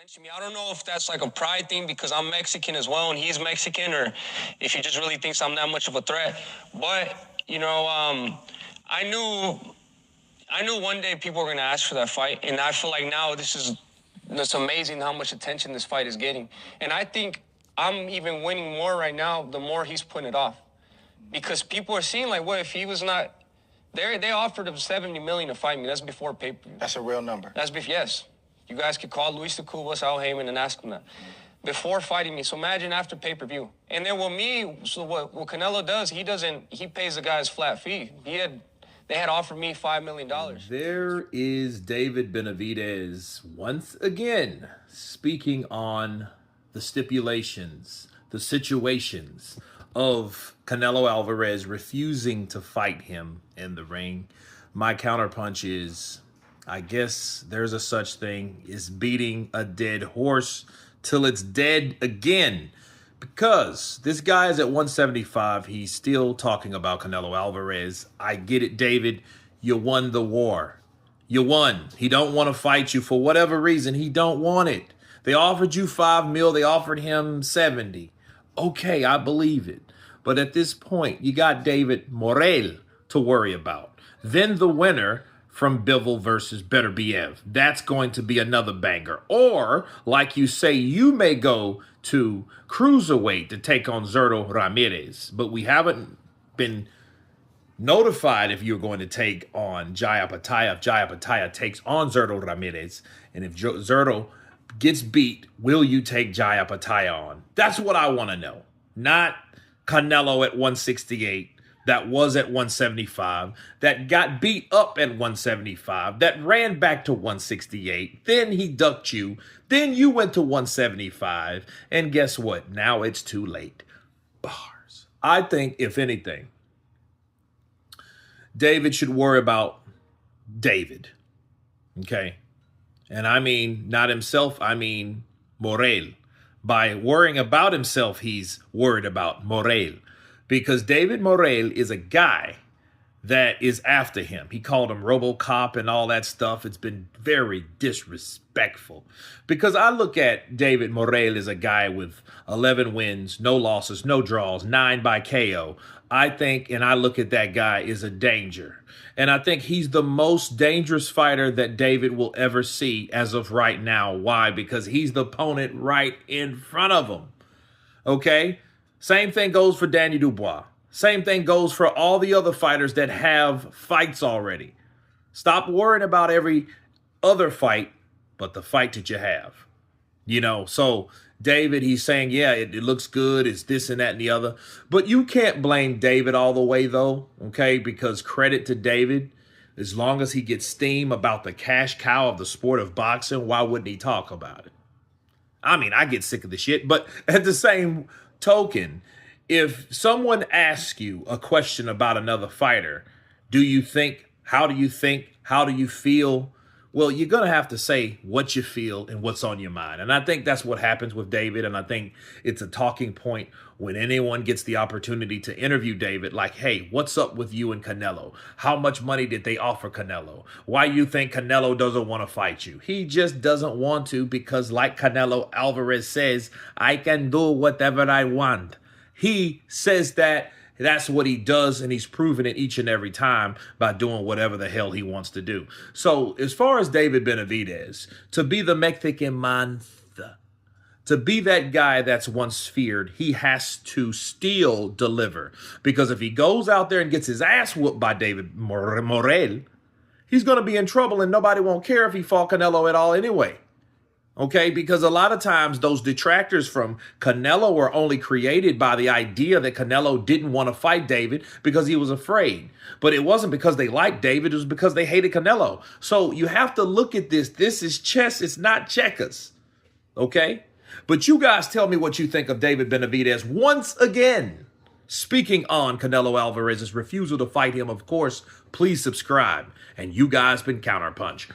mentioned me. I don't know if that's like a pride thing because I'm Mexican as well and he's Mexican, or if he just really thinks I'm that much of a threat. But I knew one day people were gonna ask for that fight, and I feel like now it's amazing how much attention this fight is getting, and I think I'm even winning more right now the more he's putting it off, because people are seeing like, what if he was not? They offered him $70 million to fight me. That's before pay-per-view. That's a real number. Yes. You guys could call Luis de Cubas, Al Heyman, and ask him that. Before fighting me. So imagine after pay-per-view. And then what Canelo does, he pays the guy's flat fee. They had offered me $5 million. There is David Benavidez once again speaking on the stipulations, the situations of Canelo Alverez refusing to fight him in the ring. My counterpunch is, I guess there's a such thing as beating a dead horse till it's dead again. Because this guy is at 175. He's still talking about Canelo Alvarez. I get it, David. You won the war. You won. He don't want to fight you for whatever reason. He don't want it. They offered you $5 million. They offered him 70. Okay, I believe it. But at this point, you got David Morel to worry about. Then the winner from Bivol versus Beterbiev. That's going to be another banger. Or, like you say, you may go to cruiserweight to take on Zurdo Ramirez. But we haven't been notified if you're going to take on Jaya Pataya. If Jaya Pataya takes on Zurdo Ramirez. And if Zurdo gets beat, will you take Jaya Pataya on? That's what I want to know. Not Canelo at 168. That was at 175, that got beat up at 175, that ran back to 168, then he ducked you, then you went to 175, and guess what? Now it's too late. Bars. I think, if anything, David should worry about David, okay? And I mean not himself, I mean Morel. By worrying about himself, he's worried about Morel. Because David Morel is a guy that is after him. He called him RoboCop and all that stuff. It's been very disrespectful. Because I look at David Morel as a guy with 11 wins, no losses, no draws, 9 by KO. I think, and I look at that guy as a danger. And I think he's the most dangerous fighter that David will ever see as of right now. Why? Because he's the opponent right in front of him. Okay? Same thing goes for Danny Dubois. Same thing goes for all the other fighters that have fights already. Stop worrying about every other fight, but the fight that you have. You know, so David, he's saying, yeah, it looks good. It's this and that and the other. But you can't blame David all the way, though, okay? Because credit to David, as long as he gets steam about the cash cow of the sport of boxing, why wouldn't he talk about it? I mean, I get sick of the shit, but at the same token, if someone asks you a question about another fighter, do you think, how do you think, how do you feel? Well, you're going to have to say what you feel and what's on your mind. And I think that's what happens with David. And I think it's a talking point when anyone gets the opportunity to interview David, like, hey, what's up with you and Canelo? How much money did they offer Canelo? Why you think Canelo doesn't want to fight you? He just doesn't want to because, like Canelo Alvarez says, I can do whatever I want. He says that. That's what he does, and he's proven it each and every time by doing whatever the hell he wants to do. So as far as David Benavidez, to be the Mexican monster, to be that guy that's once feared, he has to still deliver. Because if he goes out there and gets his ass whooped by David Morel, he's going to be in trouble, and nobody won't care if he fought Canelo at all anyway. Okay, because a lot of times those detractors from Canelo were only created by the idea that Canelo didn't want to fight David because he was afraid. But it wasn't because they liked David, it was because they hated Canelo. So you have to look at this. This is chess, it's not checkers. Okay? But you guys tell me what you think of David Benavidez once again. Speaking on Canelo Alvarez's refusal to fight him, of course, please subscribe. And you guys been Counterpunch.